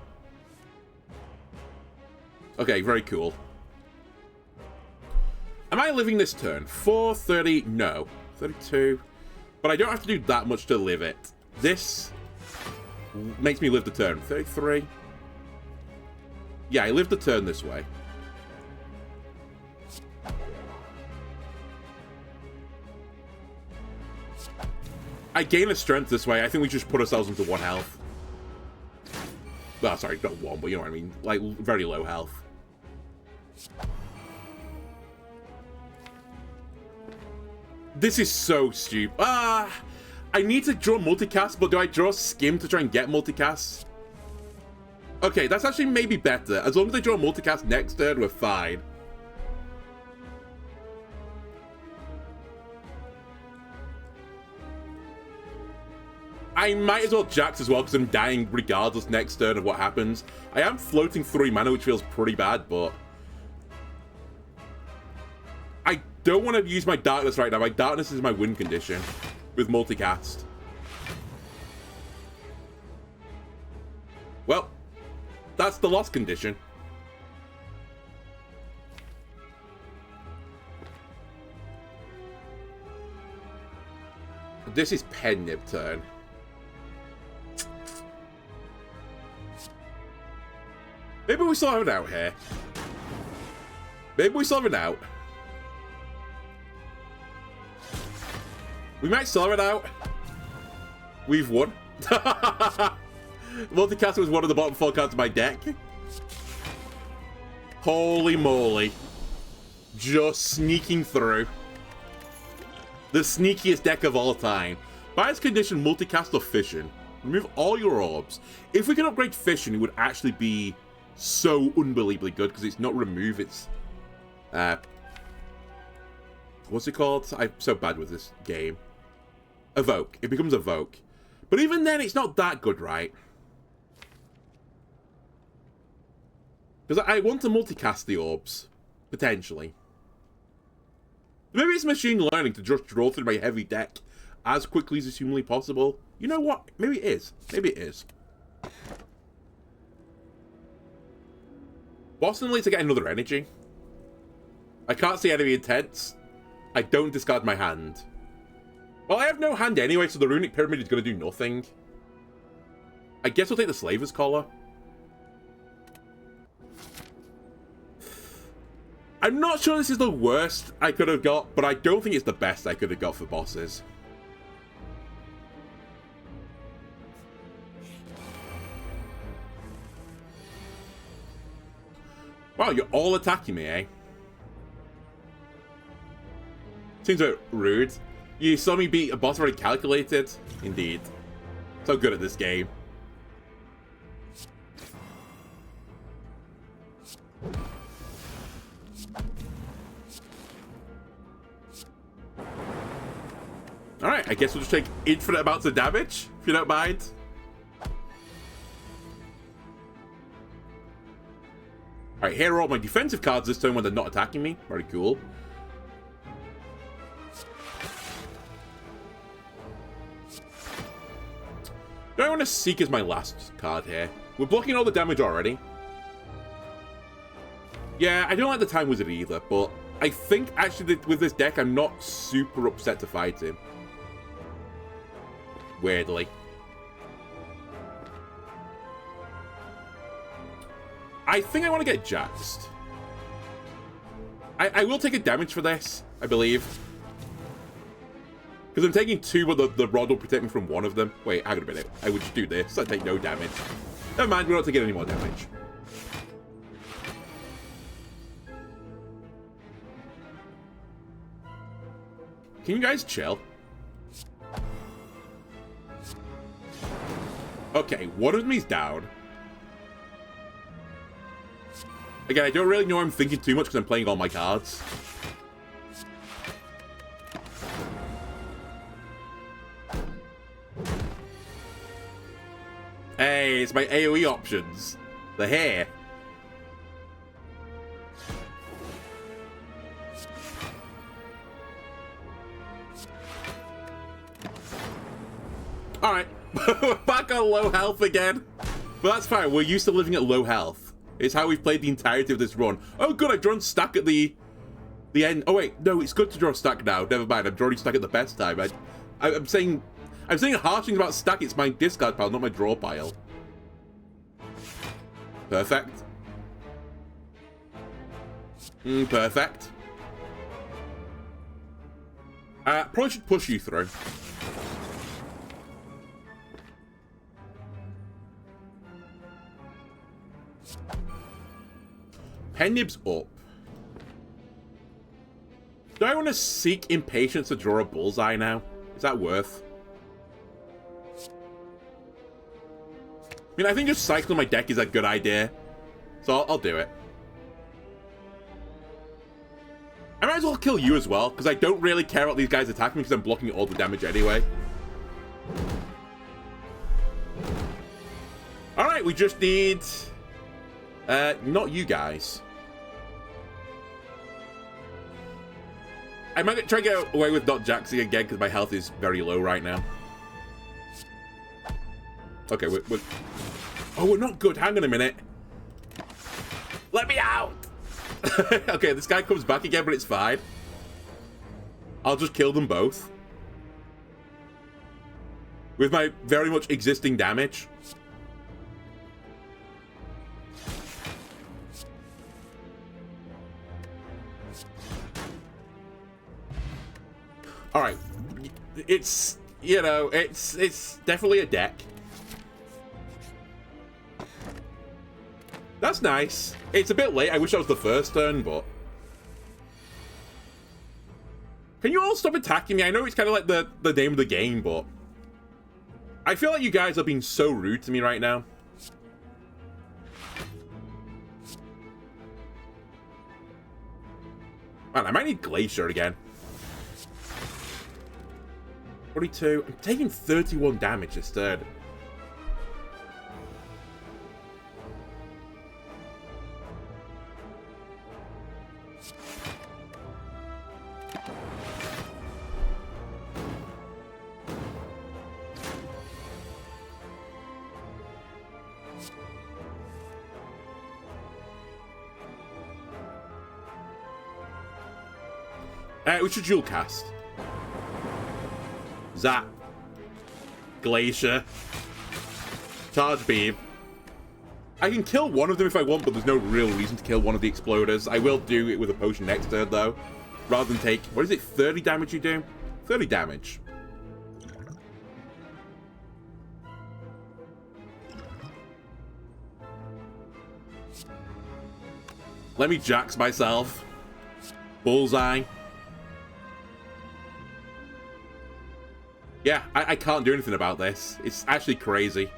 [SPEAKER 1] Okay, very cool. Am I living this turn? 430, no. 32. But I don't have to do that much to live it. This makes me live the turn. 33. Yeah, I live the turn this way. I gain a strength this way. I think we just put ourselves into 1 health. Well, sorry, not 1, but you know what I mean. Like, very low health. This is so stupid. I need to draw multicast, but do I draw skim to try and get multicast? Okay, that's actually maybe better. As long as I draw multicast next turn, we're fine. I might as well jax as well, because I'm dying regardless next turn of what happens. I am floating 3 mana, which feels pretty bad, but... I don't want to use my darkness right now. My darkness is my win condition with multicast. Well, that's the loss condition. This is pen nib turn. Maybe we still have it out here. Maybe we still have it out. We might still have it out. We've won. Multicaster was one of the bottom 4 cards of my deck. Holy moly. Just sneaking through. The sneakiest deck of all time. Bias condition, multicaster fission. Remove all your orbs. If we can upgrade fission, it would actually be so unbelievably good because it's not remove, it's what's it called? I'm so bad with this game. Evoke. It becomes evoke. But even then, it's not that good, right? Because I want to multicast the orbs. Potentially. Maybe it's machine learning to just draw through my heavy deck as quickly as humanly possible. You know what? Maybe it is. Maybe it is. Boston Elite to get another energy. I can't see enemy intents. I don't discard my hand. Well, I have no hand anyway, so the Runic Pyramid is going to do nothing. I guess we'll take the Slaver's Collar. I'm not sure this is the worst I could have got, but I don't think it's the best I could have got for bosses. Wow, you're all attacking me, eh? Seems a bit rude. You saw me beat a boss already calculated? Indeed. So good at this game. Alright, I guess we'll just take infinite amounts of damage, if you don't mind. Alright, here are all my defensive cards this turn when they're not attacking me. Very cool. Do I want to Seek as my last card here? We're blocking all the damage already. Yeah, I don't like the Time Wizard either, but I think actually that with this deck, I'm not super upset to fight him. Weirdly. I think I want to get Jaxed. I will take a damage for this, I believe. Because I'm taking 2, but the rod will protect me from one of them. Wait, hang on a minute. I would just do this. I take no damage. Never mind, we're not taking any more damage. Can you guys chill? Okay, one of me's down. Again, I don't really know I'm thinking too much because I'm playing all my cards. Hey, it's my AoE options. They're here. Alright, we're back on low health again. But that's fine, we're used to living at low health. It's how we've played the entirety of this run. Oh good, I've drawn stack at the end. Oh wait, no, it's good to draw stack now. Never mind, I'm drawing stack at the best time. I'm saying harsh things about stack. It's my discard pile, not my draw pile. Perfect. Perfect. Probably should push you through. Pennib's up. Do I want to Seek Impatience to draw a bullseye now? Is that worth? I mean, I think just cycling my deck is a good idea. So I'll do it. I might as well kill you as well, because I don't really care about these guys attacking me because I'm blocking all the damage anyway. Alright, we just need... not you guys. I might try to get away with not Jaxing again because my health is very low right now. Okay, we're... Oh, we're not good. Hang on a minute. Let me out! Okay, this guy comes back again, but it's fine. I'll just kill them both. With my very much existing damage. Alright. It's, you know, it's definitely a deck. That's nice. It's a bit late. I wish that was the first turn, but... Can you all stop attacking me? I know it's kind of like the name of the game, but... I feel like you guys are being so rude to me right now. Man, I might need Glacier again. 42. I'm taking 31 damage instead. We should dual cast. Zap. Glacier. Charge Beam. I can kill one of them if I want, but there's no real reason to kill one of the exploders. I will do it with a potion next turn, though. Rather than take... What is it? 30 damage you do? 30 damage. Let me jax myself. Bullseye. Yeah, I can't do anything about this. It's actually crazy.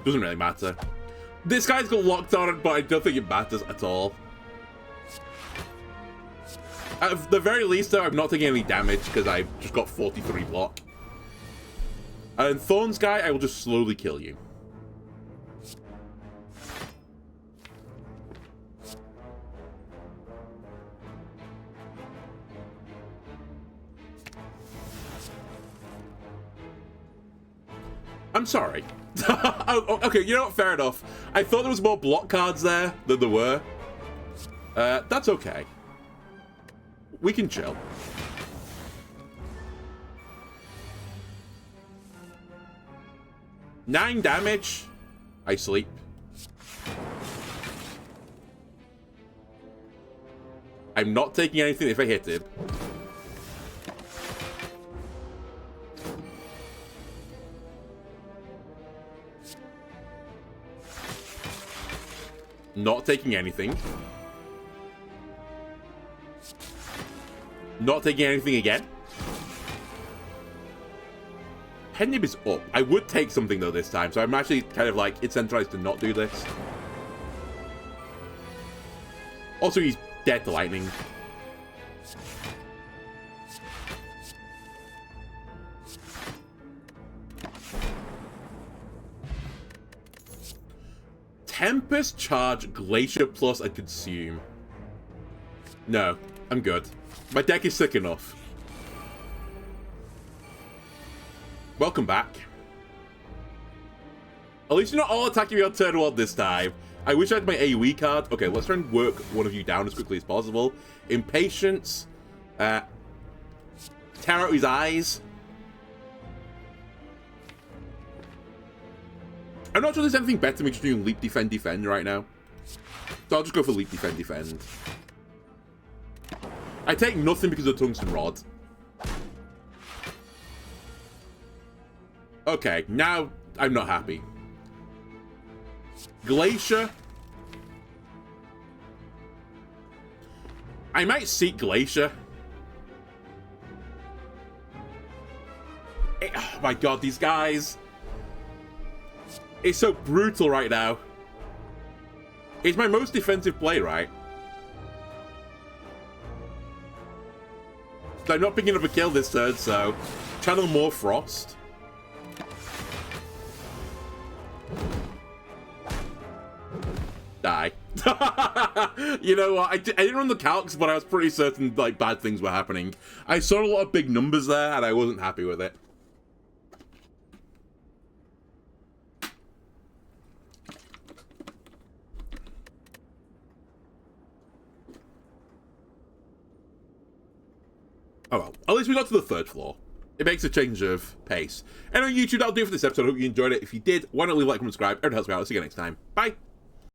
[SPEAKER 1] Doesn't really matter. This guy's got locked on, but I don't think it matters at all. At the very least, though, I'm not taking any damage because I've just got 43 block. And Thorns guy, I will just slowly kill you. I'm sorry. Oh, okay, you know what? Fair enough. I thought there was more block cards there than there were. That's okay. We can chill. Nine damage. I sleep. I'm not taking anything if I hit him. Not taking anything. Not taking anything again. Head is up. I would take something, though, this time, so I'm actually kind of, like, incentivized to not do this. Also, he's dead to lightning. Tempest, Charge, Glacier Plus, and Consume. No, I'm good. My deck is sick enough. Welcome back. At least you're not all attacking me on turn 1 this time. I wish I had my AoE card. Okay, let's try and work one of you down as quickly as possible. Impatience. Tear out his eyes. I'm not sure there's anything better than me just doing Leap, Defend, Defend right now. So I'll just go for Leap, Defend, Defend. I take nothing because of the Tungsten Rod. Okay, now I'm not happy. Glacier. I might seek Glacier. Oh my god, these guys. It's so brutal right now. It's my most defensive play, right? So I'm not picking up a kill this turn, so... Channel more Frost. Die. You know what? I didn't run the calcs, but I was pretty certain, like, bad things were happening. I saw a lot of big numbers there, and I wasn't happy with it. Oh well, at least we got to the 3rd floor. It makes a change of pace. And on YouTube, that'll do it for this episode. I hope you enjoyed it. If you did, why not leave a like, comment, subscribe? Everyone helps me out. I'll see you next time. Bye.